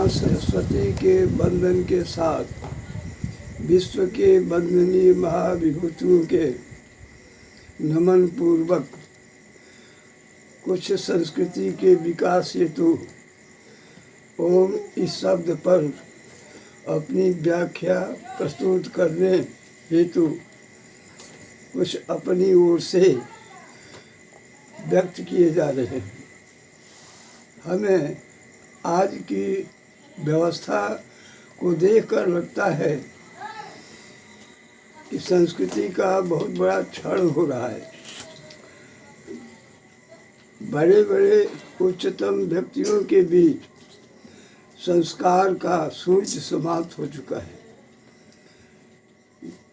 माँ सरस्वती के बंधन के साथ विश्व के वंदनीय महाविभूतियों के नमन पूर्वक कुछ संस्कृति के विकास हेतु ओम इस शब्द पर अपनी व्याख्या प्रस्तुत करने हेतु कुछ अपनी ओर से व्यक्त किए जा रहे हैं। हमें आज की व्यवस्था को देखकर लगता है कि संस्कृति का बहुत बड़ा क्षरण हो रहा है। बड़े बड़े उच्चतम व्यक्तियों के बीच संस्कार का सूर्य समाप्त हो चुका है।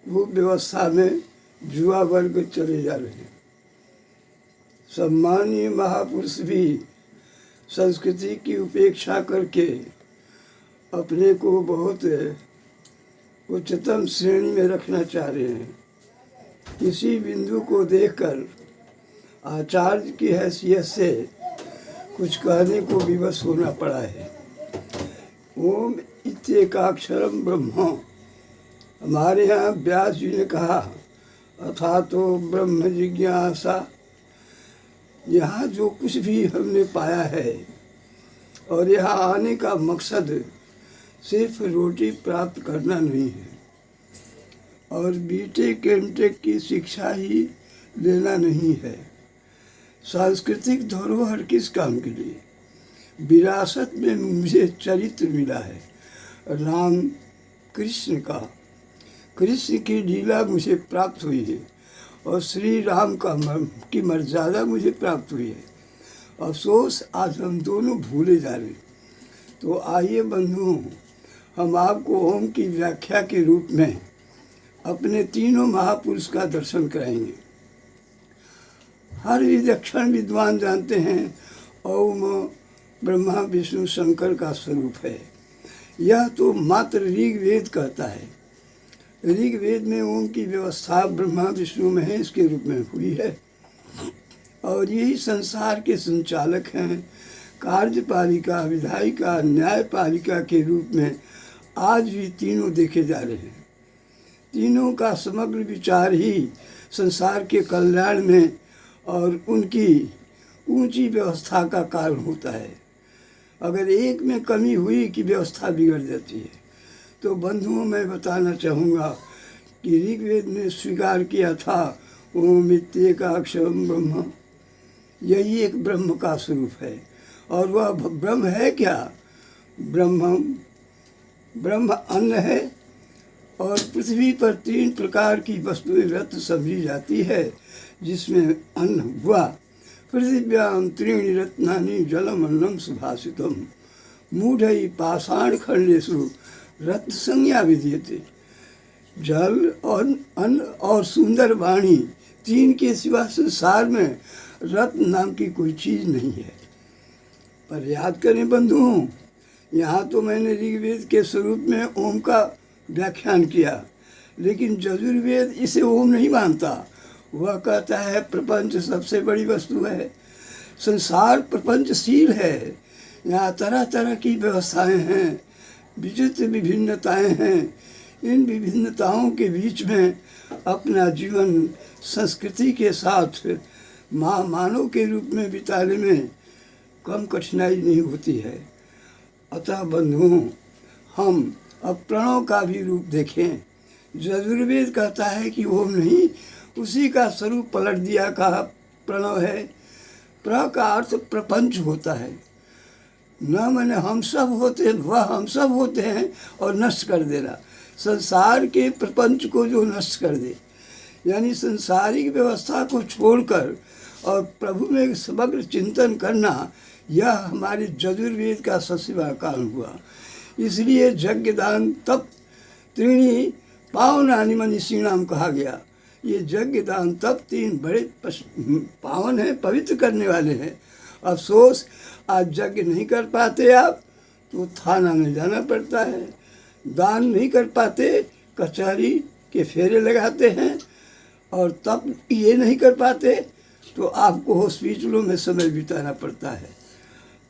वो व्यवस्था में युवा वर्ग चले जा रहे हैं। सम्मानीय महापुरुष भी संस्कृति की उपेक्षा करके अपने को बहुत उच्चतम श्रेणी में रखना चाह रहे हैं। इसी बिंदु को देखकर आचार्य की हैसियत से कुछ कहने को विवश होना पड़ा है। ओम इत्येकाक्षरम ब्रह्म। हमारे यहाँ व्यास जी ने कहा अथातो ब्रह्म जिज्ञासा। यहाँ जो कुछ भी हमने पाया है और यहाँ आने का मकसद सिर्फ रोटी प्राप्त करना नहीं है और बीटेक एमटेक की शिक्षा ही लेना नहीं है। सांस्कृतिक धरोहर किस काम के लिए? विरासत में मुझे चरित्र मिला है राम कृष्ण का। कृष्ण की लीला मुझे प्राप्त हुई है और श्री राम की मर्यादा मुझे प्राप्त हुई है। अफसोस आज हम दोनों भूले जा रहे। तो आइए बंधुओं, हम आपको ओम की व्याख्या के रूप में अपने तीनों महापुरुष का दर्शन कराएंगे। हर विलक्षण विद्वान जानते हैं ओम ब्रह्मा विष्णु शंकर का स्वरूप है। यह तो मात्र ऋग्वेद कहता है। ऋग्वेद में ओम की व्यवस्था ब्रह्मा विष्णु महेश के रूप में हुई है और यही संसार के संचालक हैं। कार्यपालिका, विधायिका, न्यायपालिका के रूप में आज भी तीनों देखे जा रहे हैं। तीनों का समग्र विचार ही संसार के कल्याण में और उनकी ऊंची व्यवस्था का कारण होता है। अगर एक में कमी हुई कि व्यवस्था बिगड़ जाती है। तो बंधुओं, मैं बताना चाहूँगा कि ऋग्वेद ने स्वीकार किया था ओम इत्येकाक्षरम ब्रह्म। यही एक ब्रह्म का स्वरूप है। और वह ब्रह्म है क्या? ब्रह्म अन्न है और पृथ्वी पर 3 प्रकार की वस्तुएं रत्न समझी जाती है, जिसमें अन्न हुआ। पृथिव्याम 3 रत्नानि जलम अन्नम सुभाषितम मूढ़ै पाषाण खंडेषु रत्न संज्ञा विधीयते। जल और अन्न और सुंदर वाणी, 3 के सिवा संसार में रत्न नाम की कोई चीज़ नहीं है। पर याद करें बंधुओं, यहाँ तो मैंने ऋग्वेद के स्वरूप में ओम का व्याख्यान किया, लेकिन यजुर्वेद इसे ओम नहीं मानता। वह कहता है प्रपंच सबसे बड़ी वस्तु है। संसार प्रपंचशील है। यहाँ तरह तरह की व्यवस्थाएं हैं, विचित्र विभिन्नताएं हैं। इन विभिन्नताओं के बीच में अपना जीवन संस्कृति के साथ मानव के रूप में बिताने में कम कठिनाई नहीं होती है। अतः बंधुओं, हम अब प्रणव का भी रूप देखें। यजुर्वेद कहता है कि ओम नहीं, उसी का स्वरूप पलट दिया कहा प्रणव है। प्र का अर्थ प्रपंच होता है। न मैंने हम सब होते हैं, वह हम सब होते हैं और नष्ट कर देना। संसार के प्रपंच को जो नष्ट कर दे, यानी संसारिक व्यवस्था को छोड़कर और प्रभु में समग्र चिंतन करना, यह हमारे यजुर्वेद का सबसे बड़ा कारण हुआ। इसलिए यज्ञ दान तप त्रीणी पावनानि मनीषीणाम कहा गया। ये यज्ञ दान तप 3 बड़े पावन हैं, पवित्र करने वाले हैं। अफसोस आज यज्ञ नहीं कर पाते आप तो थाना में जाना पड़ता है। दान नहीं कर पाते, कचहरी के फेरे लगाते हैं। और तब ये नहीं कर पाते तो आपको हॉस्पिटलों में समय बिताना पड़ता है।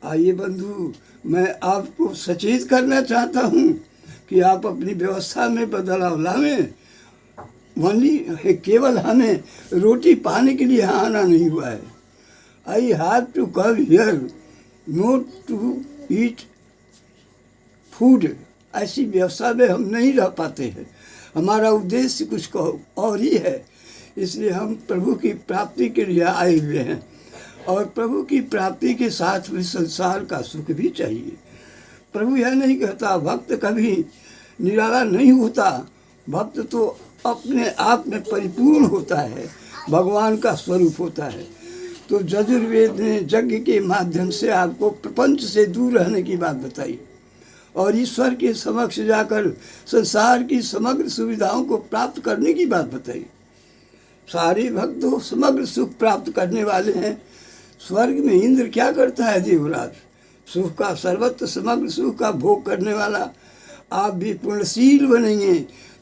आइए बंधु, मैं आपको सचेत करना चाहता हूँ कि आप अपनी व्यवस्था में बदलाव लावें। केवल हमें रोटी पाने के लिए यहाँ आना नहीं हुआ है। I have to come here not to eat food. ऐसी व्यवस्था में हम नहीं रह पाते हैं। हमारा उद्देश्य कुछ और ही है। इसलिए हम प्रभु की प्राप्ति के लिए आए हुए हैं, और प्रभु की प्राप्ति के साथ में संसार का सुख भी चाहिए। प्रभु यह नहीं कहता, भक्त कभी निराला नहीं होता। भक्त तो अपने आप में परिपूर्ण होता है, भगवान का स्वरूप होता है। तो यजुर्वेद ने यज्ञ के माध्यम से आपको प्रपंच से दूर रहने की बात बताई और ईश्वर के समक्ष जाकर संसार की समग्र सुविधाओं को प्राप्त करने की बात बताई। सारे भक्त तो समग्र सुख प्राप्त करने वाले हैं। स्वर्ग में इंद्र क्या करता है? देवराज सुख का, सर्वत्र समग्र सुख का भोग करने वाला। आप भी पूर्णशील बनेंगे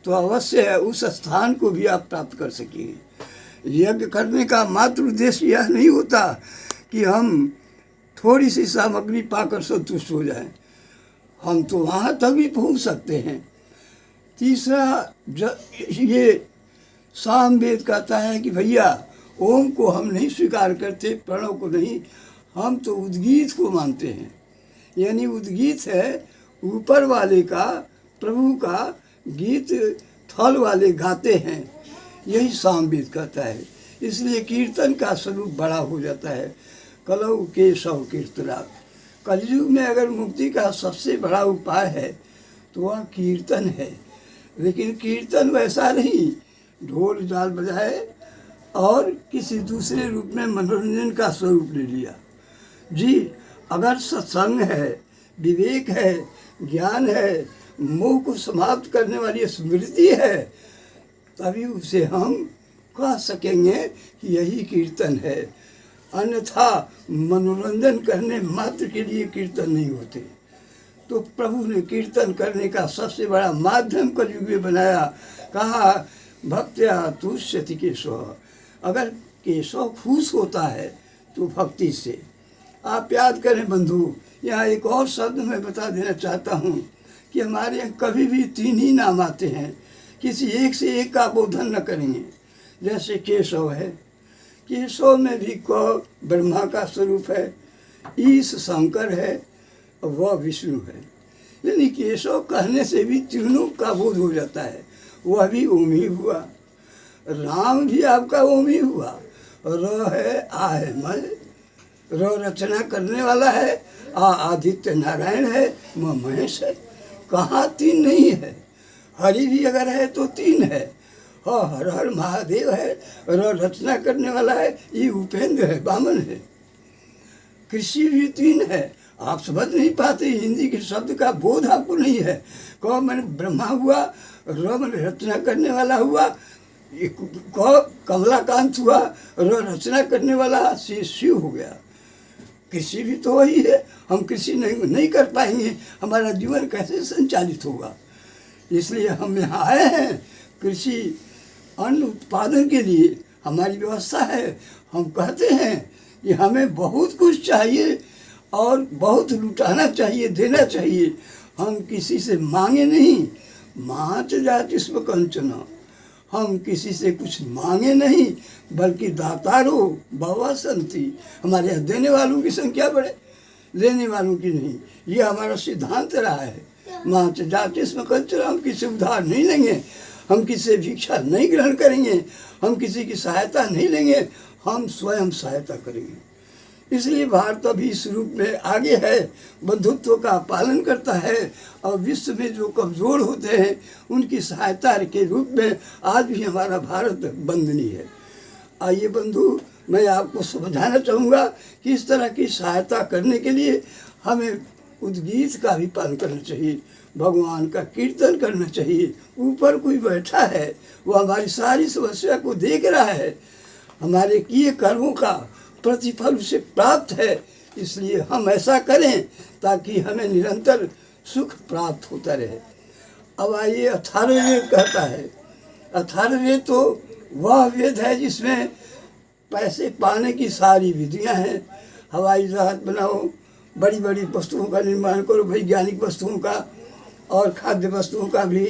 तो अवश्य है उस स्थान को भी आप प्राप्त कर सकेंगे। यज्ञ करने का मात्र उद्देश्य यह नहीं होता कि हम थोड़ी सी सामग्री पाकर संतुष्ट हो जाएं। हम तो वहाँ तक भी पहुँच सकते हैं। तीसरा, ये सामवेद कहता है कि भैया ओम को हम नहीं स्वीकार करते, प्रणव को नहीं, हम तो उद्गीत को मानते हैं। यानी उद्गीत है ऊपर वाले का, प्रभु का गीत थल वाले गाते हैं, यही सामवेद कहता है। इसलिए कीर्तन का स्वरूप बड़ा हो जाता है। कलौ केशव कीर्तना। कलयुग में अगर मुक्ति का सबसे बड़ा उपाय है तो वह कीर्तन है। लेकिन कीर्तन वैसा नहीं ढोल झाल बजाए और किसी दूसरे रूप में मनोरंजन का स्वरूप ले लिया। जी, अगर सत्संग है, विवेक है, ज्ञान है, मोह को समाप्त करने वाली स्मृति है, तभी उसे हम कह सकेंगे कि यही कीर्तन है। अन्यथा मनोरंजन करने मात्र के लिए कीर्तन नहीं होते। तो प्रभु ने कीर्तन करने का सबसे बड़ा माध्यम कलयुग में बनाया। कहा भक्त्या तुष्यति केशव। अगर केशव खुश होता है तो भक्ति से। आप याद करें बंधु, यहाँ एक और शब्द मैं बता देना चाहता हूँ कि हमारे यहाँ कभी भी तीन ही नाम आते हैं, किसी एक से एक का बोधन न करेंगे। जैसे केशव है, केशव में भी क ब्रह्मा का स्वरूप है, ईश शंकर है, वह विष्णु है। यानी केशव कहने से भी तीनों का बोध हो जाता है। वह भी ओम ही हुआ। राम भी आपका ओम ही हुआ। र है, आ है मैं, र रचना करने वाला है, आ आदित्य नारायण है, म महेश है। कहाँ तीन नहीं है? हरि भी अगर है तो तीन है। हाँ, हर हर महादेव है, र रचना करने वाला है, ये उपेंद्र है, बामन है। कृषि भी तीन है। आप समझ नहीं पाते, हिंदी के शब्द का बोध आपको नहीं है। कहो मैंने ब्रह्मा हुआ, र मैंने रचना करने वाला हुआ, कहो कमलाकांत हुआ, र रचना करने वाला शिव हो गया। कृषि भी तो वही है। हम कृषि नहीं कर पाएंगे, हमारा जीवन कैसे संचालित होगा? इसलिए हम यहाँ आए हैं कृषि अन्न उत्पादन के लिए। हमारी व्यवस्था है। हम कहते हैं कि हमें बहुत कुछ चाहिए और बहुत लुटाना चाहिए, देना चाहिए। हम किसी से मांगे नहीं। माँच जातिस्म कंचन। हम किसी से कुछ मांगे नहीं, बल्कि दातारो भवा संति। हमारे यहाँ देने वालों की संख्या बढ़े, लेने वालों की नहीं। ये हमारा सिद्धांत रहा है। माँच जातिस्म कंचन। हम किसी से उधार नहीं लेंगे, हम किसी से भिक्षा नहीं ग्रहण करेंगे, हम किसी की सहायता नहीं लेंगे, हम स्वयं सहायता करेंगे। इसलिए भारत अभी इस रूप में आगे है, बंधुत्व का पालन करता है और विश्व में जो कमज़ोर होते हैं उनकी सहायता के रूप में आज भी हमारा भारत वंदनीय है। आइए बंधु, मैं आपको समझाना चाहूँगा कि इस तरह की सहायता करने के लिए हमें उद्गीत का भी पालन करना चाहिए, भगवान का कीर्तन करना चाहिए। ऊपर कोई बैठा है, वो हमारी सारी समस्या को देख रहा है, हमारे किए कर्मों का प्रतिफल उसे प्राप्त है। इसलिए हम ऐसा करें ताकि हमें निरंतर सुख प्राप्त होता रहे। अब आइए अथर्ववेद कहता है। अथर्ववेद तो वह वेद है जिसमें पैसे पाने की सारी विधियां हैं। हवाई जहाज बनाओ, बड़ी बड़ी वस्तुओं का निर्माण करो, वैज्ञानिक वस्तुओं का और खाद्य वस्तुओं का भी,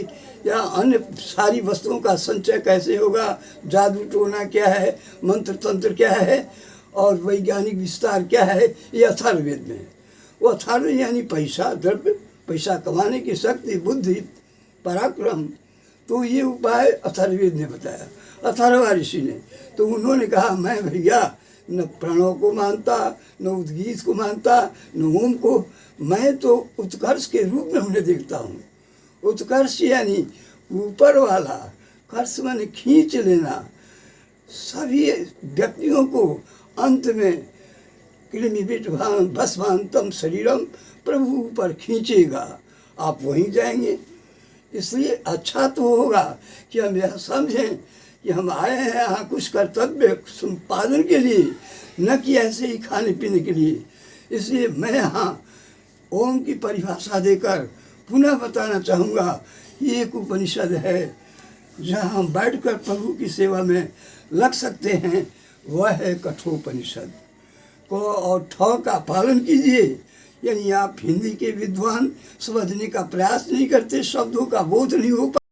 या अन्य सारी वस्तुओं का संचय कैसे होगा, जादू टोना क्या है, मंत्र तंत्र क्या है और वैज्ञानिक विस्तार क्या है, ये अथर्ववेद में है। वो अथर्व यानी पैसा, द्रव्य, पैसा कमाने की शक्ति, बुद्धि, पराक्रम, तो ये उपाय अथर्ववेद ने बताया, अथर्वा ऋषि ने। तो उन्होंने कहा मैं भैया न प्रणव को मानता, न उद्गीत को मानता, न ओम को, मैं तो उत्कर्ष के रूप में उन्हें देखता हूँ। उत्कर्ष यानी ऊपर वाला, कर्ष माने खींच लेना, सभी व्यक्तियों को अंत में कृमिविट भस्मांतम शरीरम, प्रभु ऊपर खींचेगा, आप वहीं जाएंगे। इसलिए अच्छा तो होगा कि हम यह समझें कि हम आए हैं यहाँ कुछ कर्तव्य संपादन के लिए, न कि ऐसे ही खाने पीने के लिए। इसलिए मैं यहाँ ओम की परिभाषा देकर पुनः बताना चाहूँगा, ये एक उपनिषद है जहाँ हम बैठकर प्रभु की सेवा में लग सकते हैं, वह है कठोपनिषद को। और ठ का पालन कीजिए, यानी आप हिंदी के विद्वान समझने का प्रयास नहीं करते, शब्दों का बोध नहीं हो